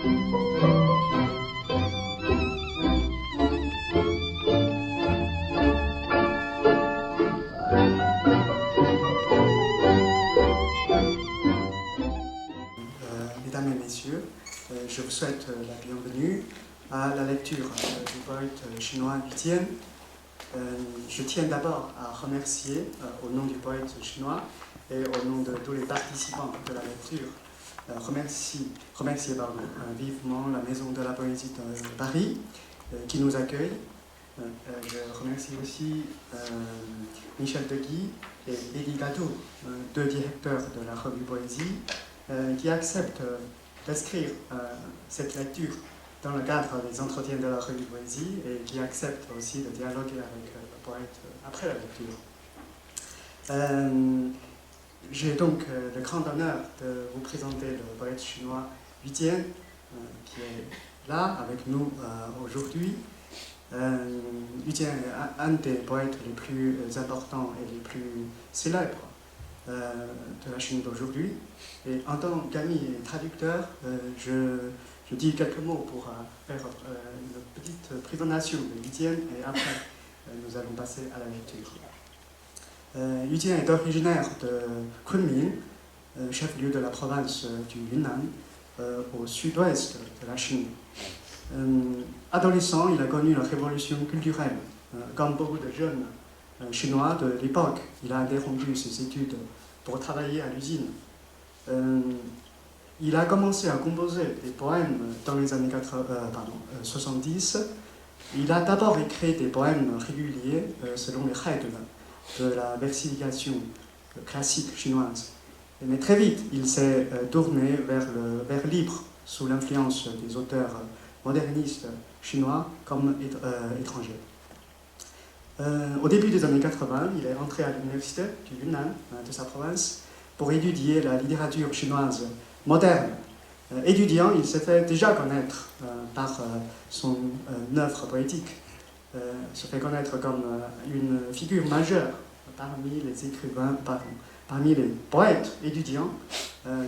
Mesdames et messieurs, je vous souhaite la bienvenue à la lecture du poète chinois Yu Jian. Je tiens d'abord à remercier, au nom du poète chinois et au nom de tous les participants de la lecture, remercier vivement la Maison de la Poésie de Paris qui nous accueille. Je remercie aussi Michel Deguy et Eddie Gadou, deux directeurs de la revue Poésie, qui acceptent d'inscrire cette lecture dans le cadre des entretiens de la revue Poésie et qui acceptent aussi de dialoguer avec le poète après la lecture. J'ai donc le grand honneur de vous présenter le poète chinois Yu Jian, qui est là avec nous aujourd'hui. Yu Jian est un des poètes les plus importants et les plus célèbres de la Chine d'aujourd'hui. Et en tant qu'ami et traducteur, je dis quelques mots pour faire une petite présentation de Yu Jian et après nous allons passer à la lecture. Yu Jian est originaire de Kunming, chef-lieu de la province du Yunnan, au sud-ouest de la Chine. Adolescent, il a connu la révolution culturelle. Comme beaucoup de jeunes chinois de l'époque, il a interrompu ses études pour travailler à l'usine. Il a commencé à composer des poèmes dans les années 70. Il a d'abord écrit des poèmes réguliers selon les règles de la versification classique chinoise. Mais très vite, il s'est tourné vers le vers libre sous l'influence des auteurs modernistes chinois comme étrangers. Au début des années 80, il est entré à l'université du Yunnan, de sa province, pour étudier la littérature chinoise moderne. Étudiant, il s'est fait déjà connaître par son œuvre poétique, se fait connaître comme une figure majeure parmi les écrivains, parmi les poètes étudiants,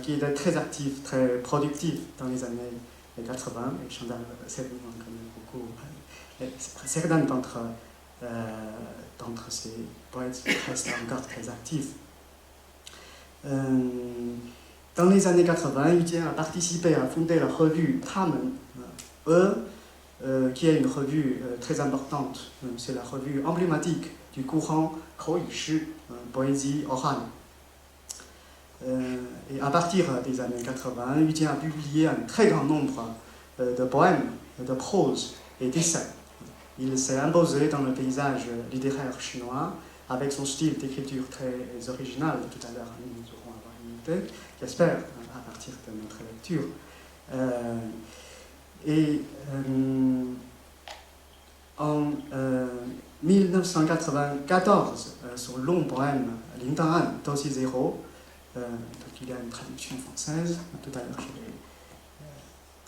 qui était très actif, très productif dans les années 80, et Chandal Sedou en connaît beaucoup. Certains d'entre ces poètes restent encore très actifs. Dans les années 80, Yu Jian a participé à fonder la revue Tamen, qui est une revue très importante. C'est la revue emblématique du courant Kou Yu Shi, poésie orale. Et à partir des années 80, Yu Jian a publié un très grand nombre de poèmes, de prose et d'essais. Il s'est imposé dans le paysage littéraire chinois avec son style d'écriture très original. Tout à l'heure, nous aurons à voir une idée, j'espère, à partir de notre lecture. En 1994, son long poème Ling Dang'an, Dossier Zéro, donc il y a une traduction française, tout à l'heure je vais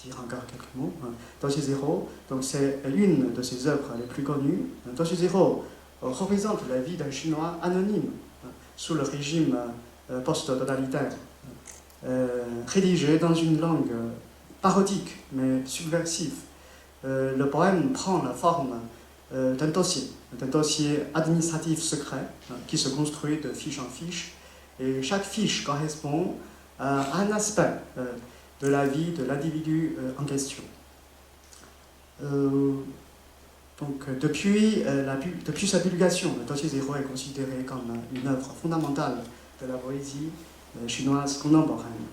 dire encore quelques mots. Dossier Zéro, donc c'est l'une de ses œuvres les plus connues. Dossier Zéro représente la vie d'un Chinois anonyme sous le régime post-totalitaire, rédigé dans une langue parodique mais subversive. Le poème prend la forme d'un dossier administratif secret qui se construit de fiche en fiche, et chaque fiche correspond à un aspect de la vie de l'individu en question. Donc, depuis sa publication, le Dossier Zéro est considéré comme une œuvre fondamentale de la poésie chinoise contemporaine.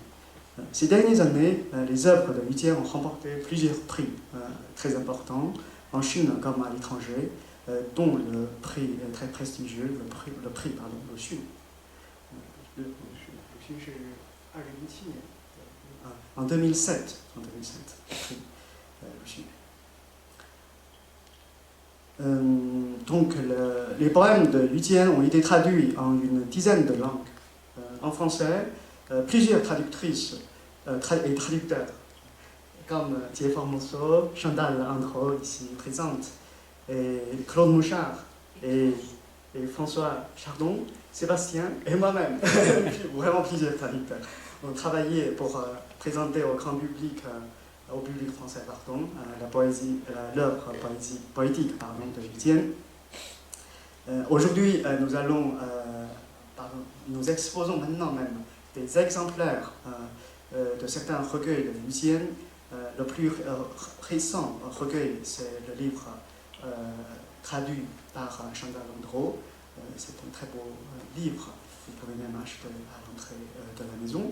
Ces dernières années, les œuvres de Yu Jian ont remporté plusieurs prix très importants, en Chine comme à l'étranger, dont le prix très prestigieux, le prix le Xun. En 2007, le prix le Xun. Donc, les poèmes de Yu Jian ont été traduits en une dizaine de langues. En français, plusieurs traductrices et traducteurs, comme Jie Formoso, Chandal Andro, ici présente, et Claude Mouchard, et François Chardon, Sébastien et moi-même, vraiment plusieurs traducteurs, ont travaillé pour présenter au grand public au public français, l'œuvre poétique de Yu Jian. Aujourd'hui, nous exposons maintenant même des exemplaires de certains recueils de Yu Jian. Le plus récent recueil, c'est le livre traduit par Chantal Landreau. C'est un très beau livre, vous pouvez même acheter à l'entrée de la maison.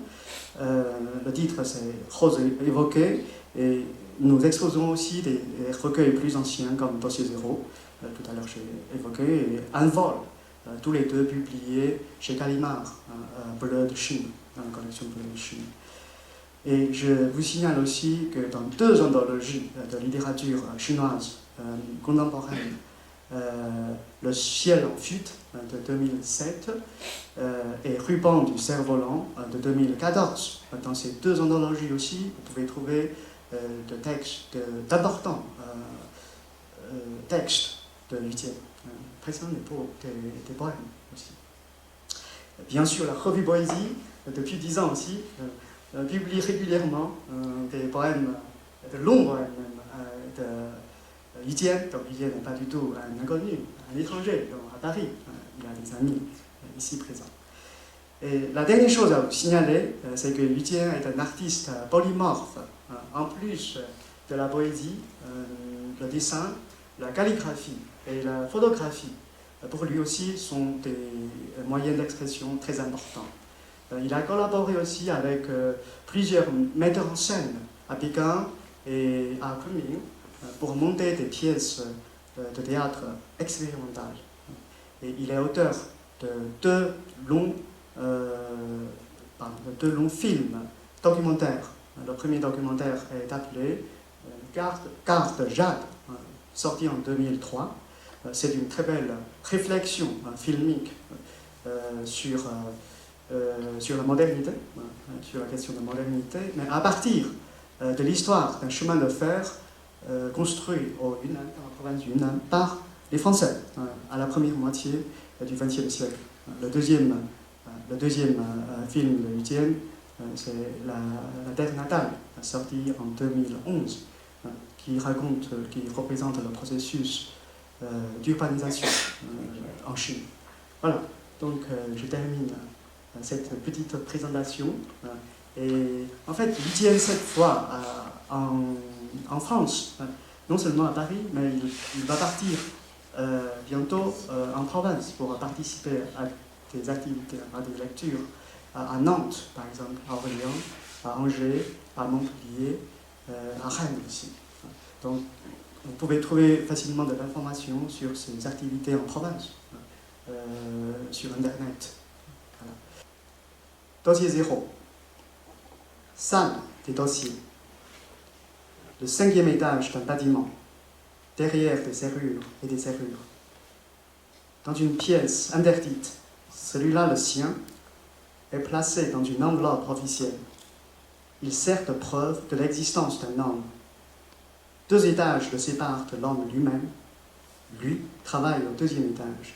Le titre, c'est Rose évoquée, et nous exposons aussi des recueils plus anciens comme Dossier Zéro, tout à l'heure j'ai évoqué, et Un vol, tous les deux publiés chez Gallimard, Bleu de Chine, dans la collection Bleu de Chine. Et je vous signale aussi que dans deux anthologies de littérature chinoise contemporaine, Le ciel en fuite de 2007 et Ruban du cerf-volant de 2014. Dans ces deux anthologies aussi, vous pouvez trouver d'importants textes de Yu Jian, précisément des poèmes aussi. Bien sûr, la revue Poésie, depuis 10 ans aussi, publie régulièrement des poèmes, de longs poèmes même, de Yu Jian. Donc Yu Jian n'est pas du tout un inconnu, un étranger à Paris. Il a des amis ici présents. Et la dernière chose à vous signaler, c'est que Yu Jian est un artiste polymorphe. En plus de la poésie, le dessin, la calligraphie et la photographie, pour lui aussi, sont des moyens d'expression très importants. Il a collaboré aussi avec plusieurs metteurs en scène à Pékin et à Kunming pour monter des pièces de théâtre expérimentales. Et il est auteur de deux longs films documentaires. Le premier documentaire est appelé Carte Jade, sorti en 2003. C'est une très belle réflexion filmique sur la modernité, sur la question de la modernité, mais à partir de l'histoire d'un chemin de fer construit au Yunnan, dans la province du Yunnan, par les Français à la première moitié du XXe siècle. Le deuxième film de Yu Jian, c'est la Terre natale, sorti en 2011, qui représente le processus d'urbanisation en Chine. Voilà, donc je termine cette petite présentation. Et en fait, Yu Jian, cette fois, en France, non seulement à Paris, mais il va partir bientôt en province pour participer à des activités, à des lectures à Nantes, par exemple, à Orléans, à Angers, à Montpellier, à Rennes aussi. Donc, vous pouvez trouver facilement de l'information sur ces activités en province, sur Internet. Voilà. Dossier 0. Salle des dossiers. Le 5e étage d'un bâtiment, derrière des serrures et des serrures. Dans une pièce interdite, celui-là, le sien, est placé dans une enveloppe officielle. Il sert de preuve de l'existence d'un homme. 2 étages le séparent de l'homme lui-même. Lui travaille au 2e étage.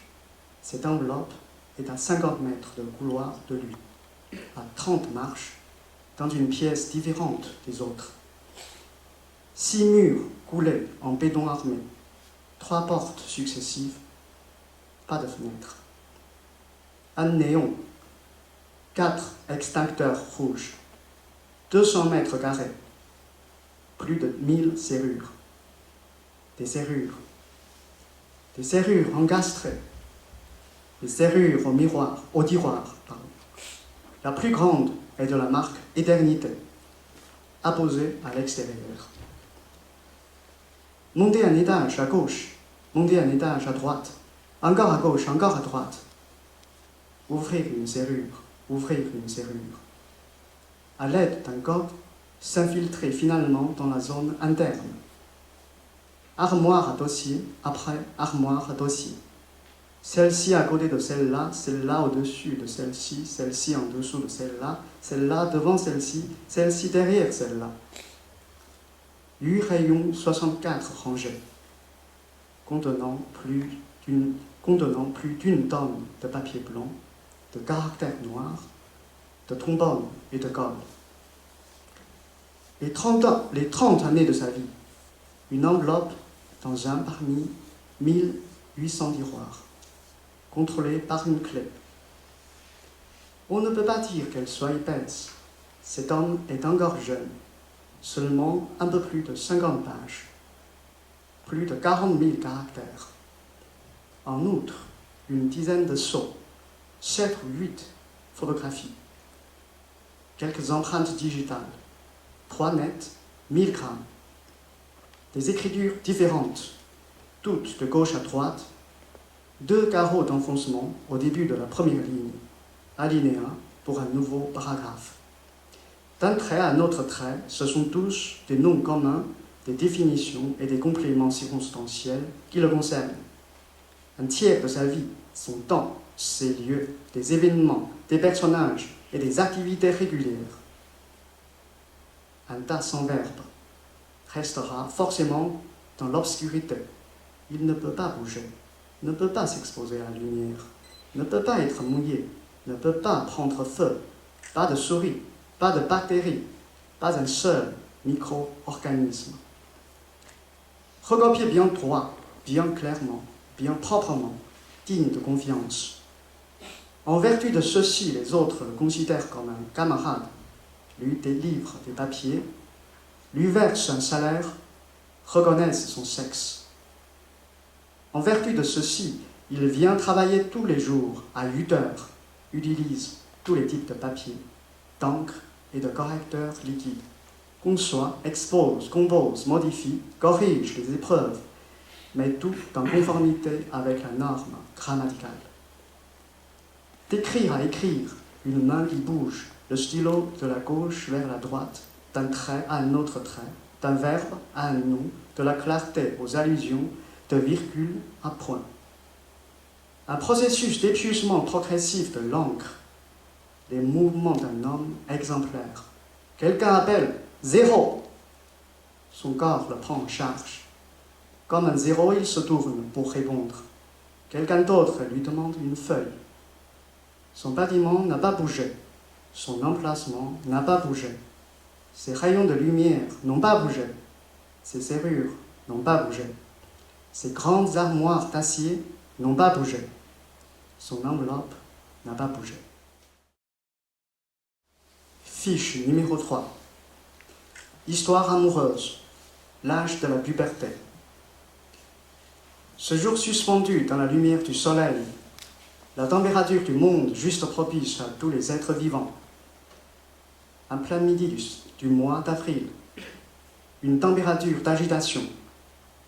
Cette enveloppe est à 50 mètres de couloir de lui, à 30 marches, dans une pièce différente des autres. 6 murs coulés en béton armé, 3 portes successives, pas de fenêtres. Un néon, 4 extincteurs rouges, 200 mètres carrés, plus de 1000 serrures. Des serrures encastrées, des serrures au tiroir. La plus grande est de la marque Éternité, apposée à l'extérieur. Montez un étage à gauche, montez un étage à droite, encore à gauche, encore à droite. Ouvrir une serrure, ouvrir une serrure. À l'aide d'un code, s'infiltrer finalement dans la zone interne. Armoire à dossier, après armoire à dossier. Celle-ci à côté de celle-là au-dessus de celle-ci en dessous de celle-là devant celle-ci derrière celle-là. 8 rayons, 64 rangées, contenant plus d'une tonne de papier blanc, de caractères noirs, de trombones et de cordes. les 30 années de sa vie, une enveloppe dans un parmi 1800 tiroirs, contrôlée par une clé. On ne peut pas dire qu'elle soit épaisse. Cet homme est encore jeune, seulement un peu plus de 50 pages, plus de 40 000 caractères. En outre, une dizaine de sceaux, 7 ou 8 photographies, quelques empreintes digitales, 3 nets, 1000 grammes, des écritures différentes, toutes de gauche à droite, 2 carreaux d'enfoncement au début de la première ligne, alinéa pour un nouveau paragraphe. D'un trait à un autre trait, ce sont tous des noms communs, des définitions et des compléments circonstanciels qui le concernent. Un tiers de sa vie, son temps, ses lieux, des événements, des personnages et des activités régulières. Un tas sans verbe restera forcément dans l'obscurité. Il ne peut pas bouger, ne peut pas s'exposer à la lumière, ne peut pas être mouillé, ne peut pas prendre feu, pas de souris, pas de bactéries, pas un seul micro-organisme. Recopier bien droit, bien clairement, bien proprement, digne de confiance. En vertu de ceci, les autres le considèrent comme un camarade, lui délivre des papiers, lui verse un salaire, reconnaissent son sexe. En vertu de ceci, il vient travailler tous les jours à 8 heures, utilise tous les types de papier, d'encre et de correcteurs liquides, conçoit, expose, compose, modifie, corrige les épreuves, mais tout en conformité avec la norme grammaticale. D'écrire à écrire, une main qui bouge, le stylo de la gauche vers la droite, d'un trait à un autre trait, d'un verbe à un nom, de la clarté aux allusions, de virgule à point. Un processus d'épuisement progressif de l'encre, les mouvements d'un homme exemplaire. Quelqu'un appelle zéro. Son corps le prend en charge. Comme un zéro, il se tourne pour répondre. Quelqu'un d'autre lui demande une feuille. Son bâtiment n'a pas bougé. Son emplacement n'a pas bougé. Ses rayons de lumière n'ont pas bougé. Ses serrures n'ont pas bougé. Ses grandes armoires d'acier n'ont pas bougé. Son enveloppe n'a pas bougé. Fiche numéro 3. Histoire amoureuse. L'âge de la puberté. Ce jour suspendu dans la lumière du soleil, la température du monde juste propice à tous les êtres vivants. En plein midi du mois d'avril, une température d'agitation,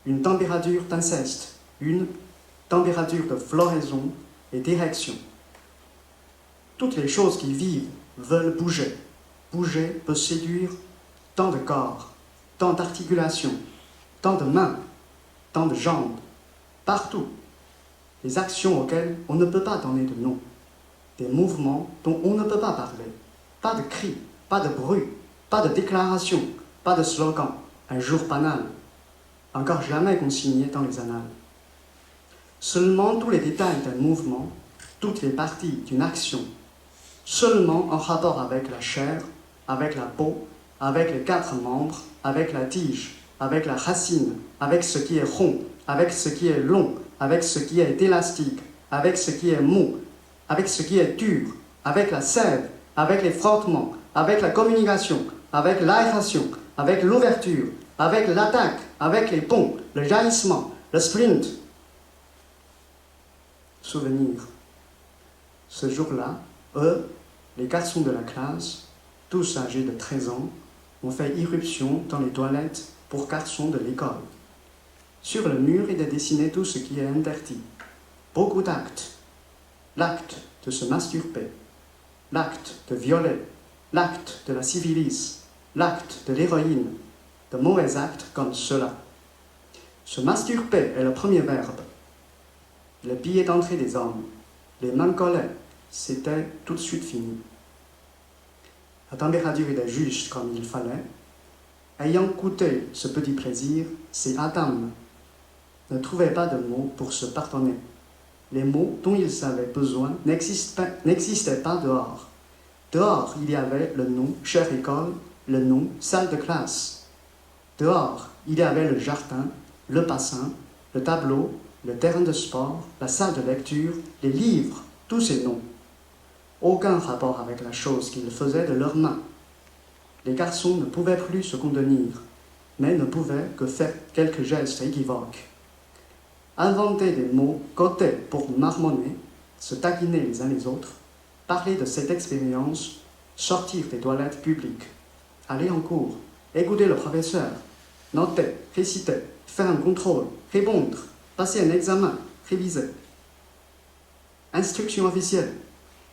une température d'inceste, une température de floraison et d'érection. Toutes les choses qui vivent veulent bouger. Bouger peut séduire tant de corps, tant d'articulations, tant de mains, tant de jambes, partout. Des actions auxquelles on ne peut pas donner de nom, des mouvements dont on ne peut pas parler, pas de cris, pas de bruit, pas de déclaration, pas de slogan, un jour banal, encore jamais consigné dans les annales. Seulement tous les détails d'un mouvement, toutes les parties d'une action, seulement en rapport avec la chair, avec la peau, avec les 4 membres, avec la tige, avec la racine, avec ce qui est rond, avec ce qui est long, avec ce qui est élastique, avec ce qui est mou, avec ce qui est dur, avec la sève, avec les frottements, avec la communication, avec l'aération, avec l'ouverture, avec l'attaque, avec les ponts, le jaillissement, le sprint. Souvenir. Ce jour-là, eux, les garçons de la classe, tous âgés de 13 ans, ont fait irruption dans les toilettes pour garçons de l'école. Sur le mur, il est dessiné tout ce qui est interdit. Beaucoup d'actes. L'acte de se masturber, l'acte de violer, l'acte de la syphilis, l'acte de l'héroïne, de mauvais actes comme cela. Se masturber est le premier verbe. Le billet d'entrée des hommes, les mains collées, c'était tout de suite fini. La température était juste comme il fallait. Ayant goûté ce petit plaisir, ces Adam ne trouvaient pas de mots pour se pardonner. Les mots dont ils avaient besoin n'existaient pas dehors. Dehors, il y avait le nom, chère école, le nom salle de classe. Dehors, il y avait le jardin, le bassin, le tableau, le terrain de sport, la salle de lecture, les livres, tous ces noms. Aucun rapport avec la chose qu'ils faisaient de leurs mains. Les garçons ne pouvaient plus se contenir, mais ne pouvaient que faire quelques gestes équivoques. Inventer des mots cotés pour marmonner, se taquiner les uns les autres, parler de cette expérience, sortir des toilettes publiques, aller en cours, écouter le professeur, noter, réciter, faire un contrôle, répondre, passer un examen, réviser. Instruction officielle.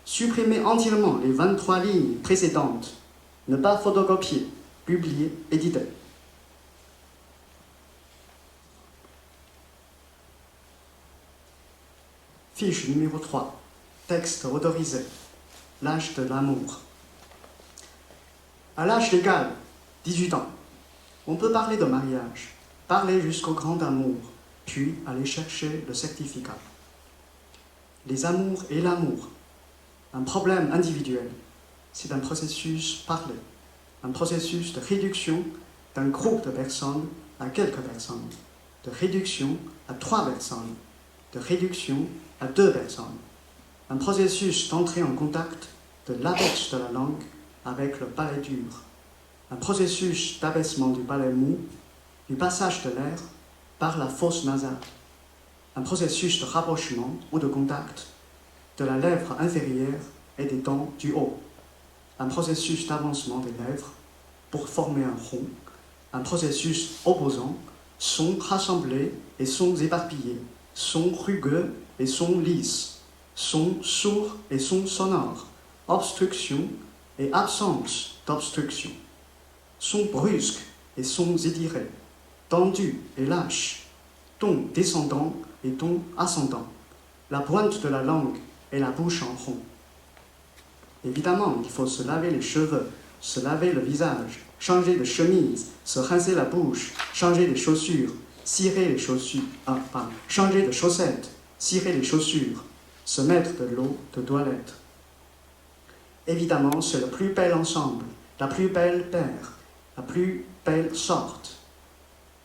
Supprimer entièrement les 23 lignes précédentes. Ne pas photocopier, publier, éditer. Fiche numéro 3. Texte autorisé. L'âge de l'amour. À l'âge légal, 18 ans, on peut parler de mariage, parler jusqu'au grand amour, puis aller chercher le certificat. Les amours et l'amour. Un problème individuel, c'est un processus parlé, un processus de réduction d'un groupe de personnes à quelques personnes, de réduction à 3 personnes, de réduction à 2 personnes, un processus d'entrée en contact de l'abaisse de la langue avec le palais dur, un processus d'abaissement du palais mou, du passage de l'air par la fosse nasale, un processus de rapprochement ou de contact de la lèvre inférieure et des dents du haut, un processus d'avancement des lèvres pour former un rond, un processus opposant, sons rassemblés et sons éparpillés, sons rugueux et sons lisses, sons sourds et sons sonores, obstruction et absence d'obstruction, sons brusques et sons étirés, tendus et lâches, tons descendants et tons ascendants, la pointe de la langue et la bouche en rond. Évidemment, il faut se laver les cheveux, se laver le visage, changer de chemise, se rincer la bouche, changer de chaussures, cirer les chaussures, changer de chaussettes, cirer les chaussures, se mettre de l'eau de toilette. Évidemment, c'est le plus bel ensemble, la plus belle paire, la plus belle sorte.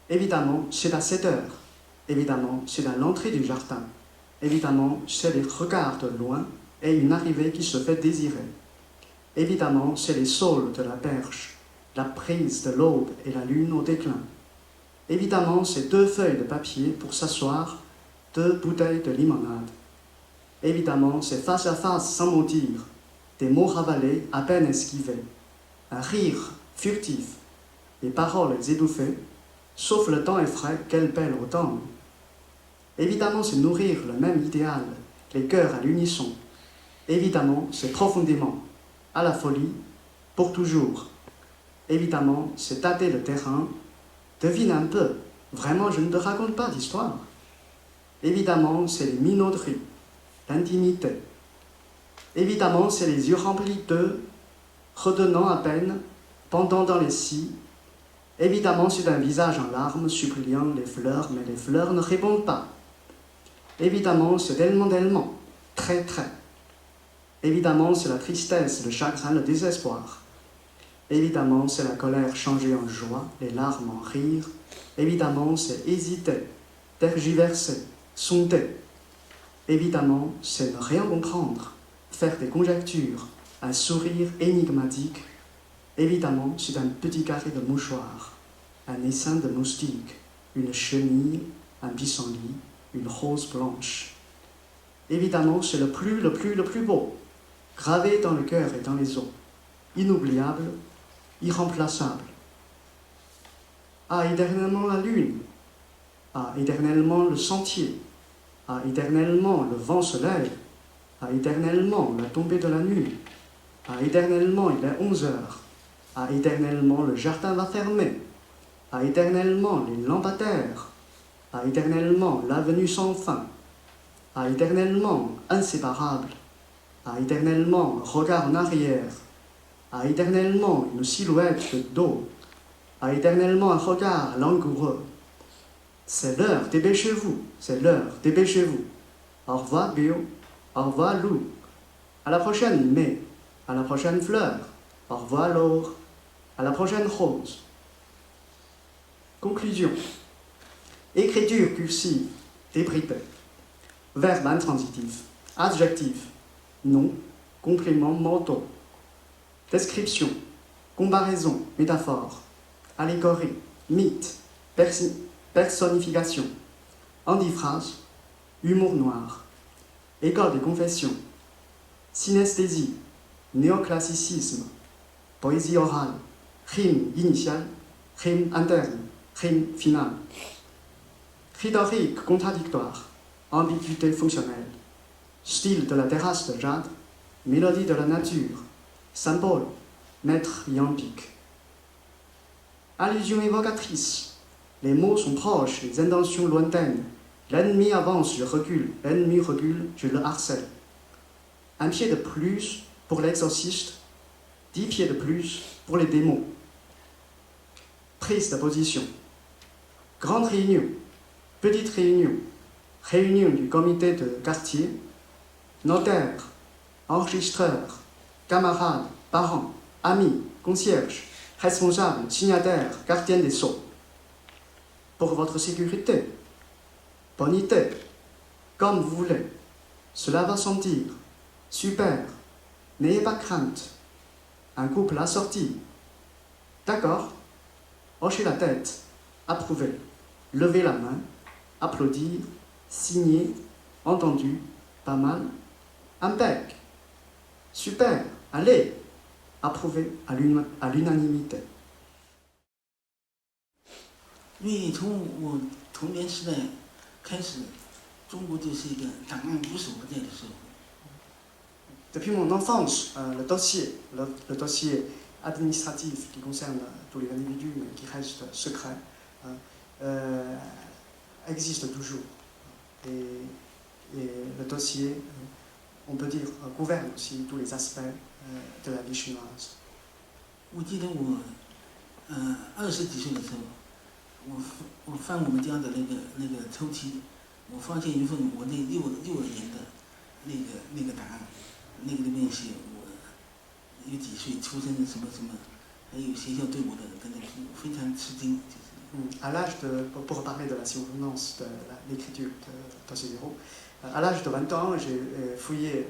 Évidemment, c'est à 7 heures. Évidemment, c'est à l'entrée du jardin. Évidemment, c'est les regards de loin et une arrivée qui se fait désirer. Évidemment, c'est les saules de la perche, la prise de l'aube et la lune au déclin. Évidemment, c'est 2 feuilles de papier pour s'asseoir, 2 bouteilles de limonade. Évidemment, c'est face à face sans mot dire, des mots ravalés à peine esquivés, un rire furtif, des paroles étouffées, sauf le temps effraie qu'elle pèle autant. Évidemment, c'est nourrir le même idéal, les cœurs à l'unisson. Évidemment, c'est profondément, à la folie, pour toujours. Évidemment, c'est tâter le terrain. Devine un peu, vraiment, je ne te raconte pas d'histoire. Évidemment, c'est les minauderies, l'intimité. Évidemment, c'est les yeux remplis d'eux, redonnant à peine, pendant dans les scies. Évidemment, c'est un visage en larmes, suppliant les fleurs, mais les fleurs ne répondent pas. Évidemment, c'est tellement, très. Évidemment, c'est la tristesse, le chagrin, le désespoir. Évidemment, c'est la colère changée en joie, les larmes en rire. Évidemment, c'est hésiter, tergiverser, sonder. Évidemment, c'est ne rien comprendre, faire des conjectures, un sourire énigmatique. Évidemment, c'est un petit carré de mouchoir, un essaim de moustique, une chenille, un pissenlit, une rose blanche. Évidemment, c'est le plus beau, gravé dans le cœur et dans les os, inoubliable, irremplaçable. Ah, éternellement la lune, ah, éternellement le sentier, ah, éternellement le vent se lève, ah, éternellement la tombée de la nuit, ah, éternellement il est 11 heures, ah, éternellement le jardin va fermer, ah, éternellement les lampadaires, ah, éternellement l'avenue sans fin, ah, éternellement inséparable, ah, éternellement un regard en arrière, ah, éternellement une silhouette de dos, ah, éternellement un regard langoureux. C'est l'heure, dépêchez-vous, c'est l'heure, dépêchez-vous. Au revoir, Bio, au revoir, Lou. À la prochaine mai, à la prochaine fleur, au revoir, Laure. À la prochaine rose. Conclusion. Écriture cursive, débridée. Verbe intransitif, adjectif, nom, complément, mot. Description, comparaison, métaphore, allégorie, mythe, personnification, antiphrase, humour noir, école des confessions, synesthésie, néoclassicisme, poésie orale, rime initiale, rime interne, rime finale, rhétorique contradictoire, ambiguïté fonctionnelle, style de la terrasse de jade, mélodie de la nature, symbole, maître iambique. Allusion évocatrice, les mots sont proches, les intentions lointaines. L'ennemi avance, je recule. L'ennemi recule, je le harcèle. Un pied de plus pour l'exorciste, 10 pieds de plus pour les démons. Prise de position. Grande réunion, petite réunion, réunion du comité de quartier, notaire, enregistreur, camarades, parents, amis, concierge, responsable, signataire, gardien des sceaux. Pour votre sécurité, bonité, comme vous voulez, cela va sentir, super, n'ayez pas crainte, un couple assorti, d'accord, hochez la tête, approuver, levez la main, applaudir, signer, entendu, pas mal, impec, super, allez, approuver à l'unanimité. 因为从我童年时代开始，中国就是一个档案无所不在的社会。Depuis mon enfance, le dossier administratif qui concerne tous les individus mais qui reste secret existe toujours. Et le dossier, on peut dire, gouverne aussi tous les aspects de la vie chinoise. 我记得我，20几岁的时候，我翻我们家的那个抽屉，我发现一份我那幼儿园的那个档案，那个里面写我有几岁出生什么什么，还有学校对我的那个，非常吃惊，就是。À l'âge de, pour parler de la survenance de l'écriture de Tossidero, à l'âge de 20 ans, j'ai fouillé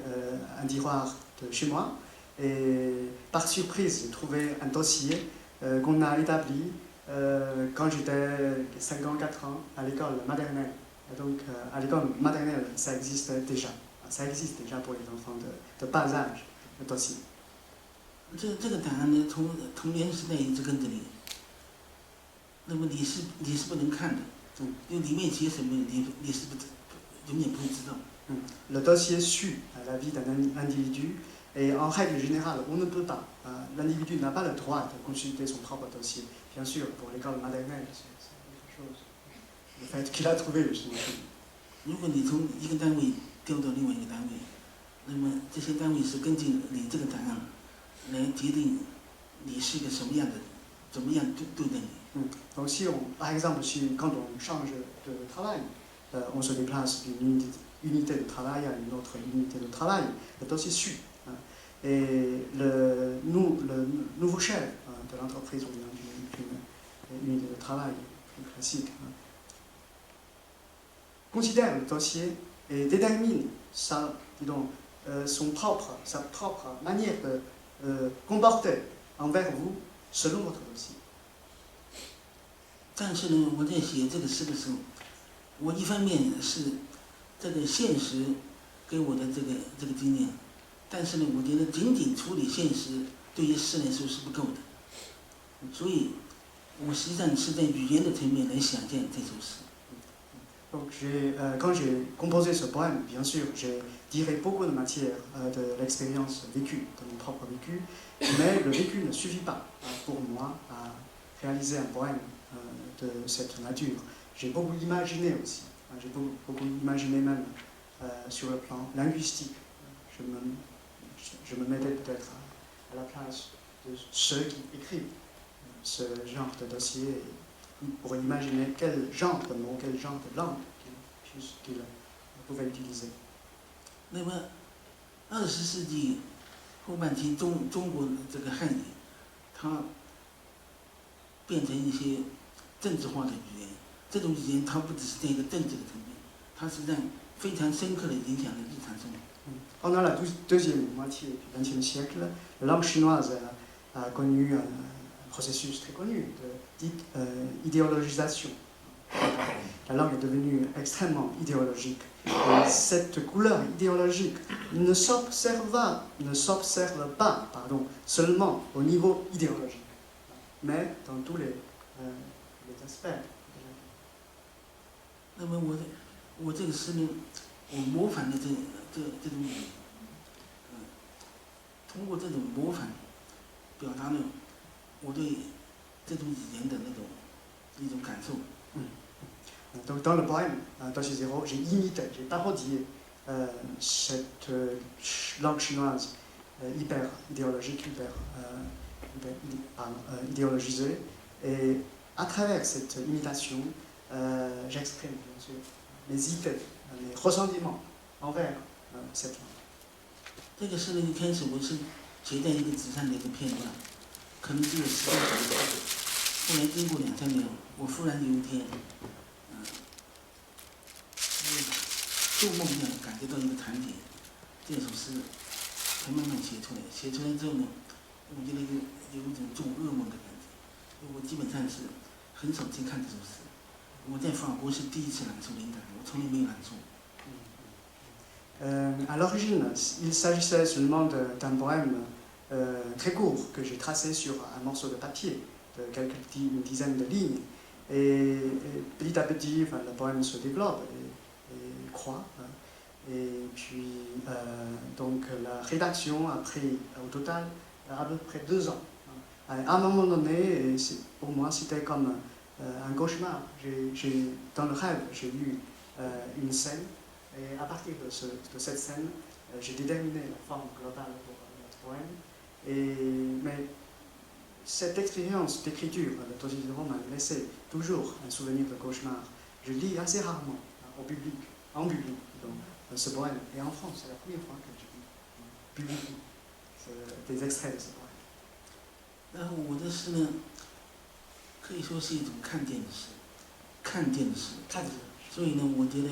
un tiroir de chez moi et par surprise, j'ai trouvé un dossier qu'on a établi quand j'étais 5 ans, 4 ans à l'école maternelle. Et donc à l'école maternelle, ça existe déjà. Ça existe déjà pour les enfants de bas âge, le dossier. 这个档案呢，从童年时代一直跟着你。那么你是不能看的，因为里面写什么，你是永远不会知道。Le dossier suit la vie d'un individu et en règle générale, on ne peut pas. L'individu n'a pas le droit de consulter son propre dossier. Bien sûr, pour l'école maternelle, c'est quelque chose. Le fait qu'il a trouvé le chemin. 如果你从一个单位调到另外一个单位，那么这些单位是根据你这个档案来决定你是一个什么样的，怎么样对待你。Donc si par exemple, quand on change de travail, on se déplace d'une unité de travail à une autre unité de travail, le dossier suit. Et le nouveau chef de l'entreprise ou d'une unité de travail plus classique considère le dossier et détermine sa propre manière de comporter envers vous selon votre dossier. 但是呢，我在写这个诗的时候，我一方面是这个现实给我的这个经验，但是呢，我觉得仅仅处理现实对于诗来说是不够的，所以我实际上是在语言的层面来想象这首诗。Donc quand j'ai composé ce poème, bien sûr, j'ai tiré beaucoup de matière de l'expérience vécue, de mon propre vécu, mais le vécu ne suffit pas pour moi à réaliser un poème de cette nature. J'ai beaucoup imaginé aussi, j'ai beaucoup imaginé même sur le plan linguistique. Je me mettais peut-être à la place de ceux qui écrivent ce genre de dossier pour imaginer quel genre de mots, quel genre de langue qu'ils pouvaient utiliser. 那么，20世纪后半期中国的这个汉语，它变成一些政治化的语言。这种语言它不只是在一个政治的层面，它实际上非常深刻的影响了日常生活。Pendant la deuxième moitié du XXe siècle, la langue chinoise a connu un processus très connu d'idéologisation. La langue est devenue extrêmement idéologique. Et cette couleur idéologique ne s'observe pas, seulement au niveau idéologique, mais dans tous les aspects. 那么我这个诗呢，我模仿的这种通过这种模仿，表达了我对这种语言的一种感受。Donc dans le poème Doshi Zero, j'ai imité, j'ai parodié cette langue chinoise hyper idéologique, idéologisée, et à travers cette imitation, j'exprime bien sûr mes idées, mes ressentiments envers cette langue. 这个诗的一开始我是写在一个纸上的一个片段，可能只有10多字。后来经过2、3年，我忽然有一天，做梦一样感觉到一个场景，这首诗才慢慢写出来。写出来之后呢，我觉得有一种做噩梦的感觉。我基本上是很少去看这首诗。我在法国是第一次朗诵灵感，我从来没有朗诵。À l'origine, il s'agissait seulement d'un poème très court que j'ai tracé sur un morceau de papier de une dizaine de lignes. Et petit à petit, le poème se développe et croît. Et puis, donc, la rédaction a pris au total à peu près 2 ans. À un moment donné, pour moi, c'était comme un cauchemar. Dans le rêve, j'ai lu une scène. Et à partir de cette scène, j'ai déterminé la forme globale pour notre poème. Mais cette expérience d'écriture de Doshi Zero m'a laissé toujours un souvenir de cauchemar. Je lis assez rarement en public donc, ce poème. Et en France, c'est la première fois que je lis publiquement des extraits de ce poème. 然后我的诗呢，可以说是一种看见的诗，看见的诗。所以呢，我觉得。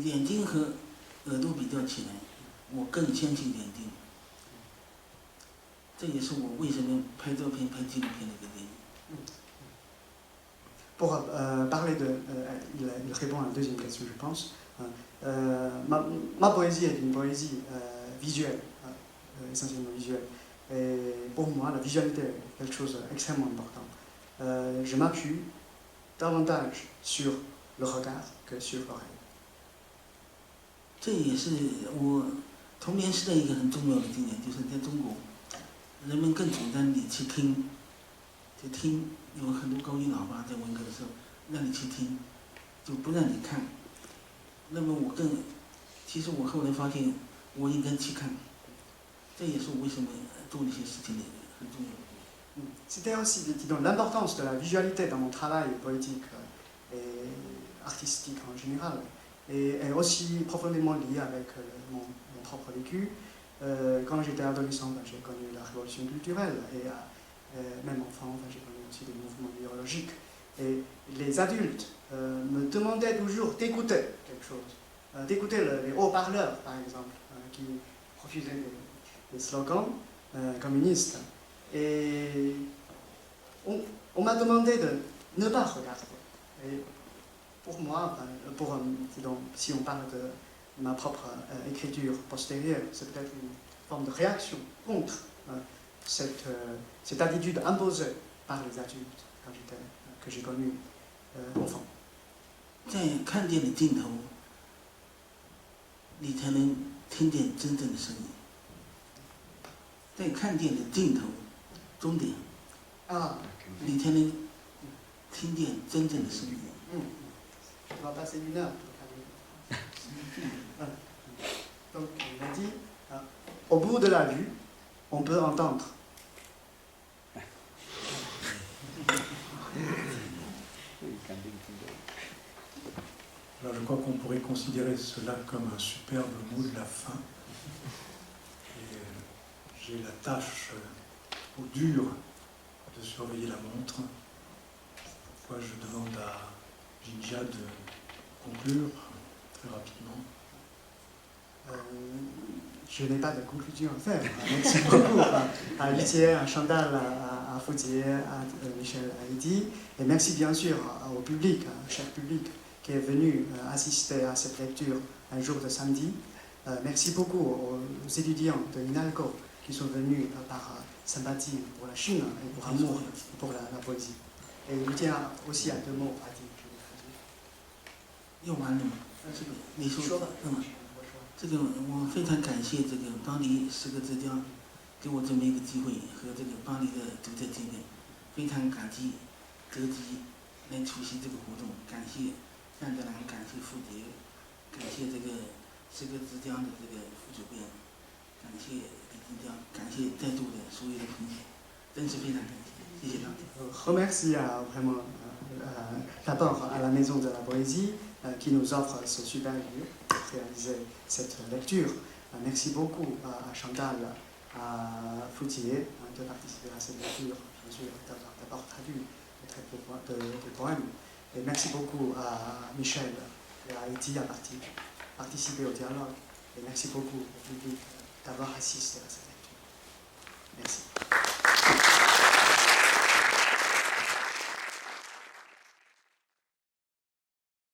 眼睛和耳朵比较起来，我更相信眼睛。这也是我为什么拍照片、拍纪录片的一个原因。Pour parler il répond à la deuxième question, je pense. Ma poésie est une poésie visuelle, essentiellement visuelle. Et pour moi, la visualité est quelque chose d'extrêmement important. Je m'appuie davantage sur le regard que sur l'oreille. 这也是我童年时的一个很重要的经验，就是在中国，人们更主张你去听，就听，有很多高音喇叭在文革的时候，让你去听，就不让你看。那么其实我后来发现，我应该去看，这也是我为什么做这些事情的很重要的。C'était aussi donc, l'importance de la visualité dans mon travail poétique et artistique en général. Et est aussi profondément lié avec mon propre vécu. Quand j'étais adolescent, j'ai connu la révolution culturelle et même enfant, j'ai connu aussi des mouvements idéologiques. Et les adultes me demandaient toujours d'écouter quelque chose, d'écouter les haut-parleurs par exemple, qui refusaient les slogans communistes. Et on m'a demandé de ne pas regarder. Et pour moi, donc, si on parle de ma propre écriture postérieure, c'est peut-être une forme de réaction contre cette attitude imposée par les adultes que j'ai connu enfant. 在看见的尽头，你才能听见真正的声音。在看见的尽头，终点，你才能听见真正的声音。On va passer 1 heure pour parler. Donc, il a dit, au bout de la vue, on peut entendre. Alors, je crois qu'on pourrait considérer cela comme un superbe mot de la fin. Et j'ai la tâche dure de de surveiller la montre. Cette fois, je demande à Jinja de conclure très rapidement. Je n'ai pas de conclusion à faire. Merci beaucoup à Luthier, à Chantal, à Foudier, à Michel, à Eddy. Et merci bien sûr au public, à chaque public qui est venu assister à cette lecture un jour de samedi. Merci beaucoup aux étudiants de INALCO qui sont venus par sympathie pour la Chine et pour amour pour la poésie. Et Luthier aussi a 2 mots à dire. 用完了吗？这个没说的，这个我非常感谢这个巴黎诗歌之家给我这么一个机会和这个巴黎的读者见面，非常感激德吉来出席这个活动，感谢范德兰，感谢傅杰，感谢这个诗歌之家的这个副主编，感谢李金江，感谢在座的所有的同学，真是非常感谢，谢谢大家。Remercie vraiment d'abord à la Maison de la Poésie qui nous offre ce super lieu pour réaliser cette lecture. Merci beaucoup à Chantal, à Foutier de participer à cette lecture, bien sûr, d'avoir traduit de poèmes. Et merci beaucoup à Michel et à Eddy à participer au dialogue. Et merci beaucoup au public d'avoir assisté à cette lecture. Merci.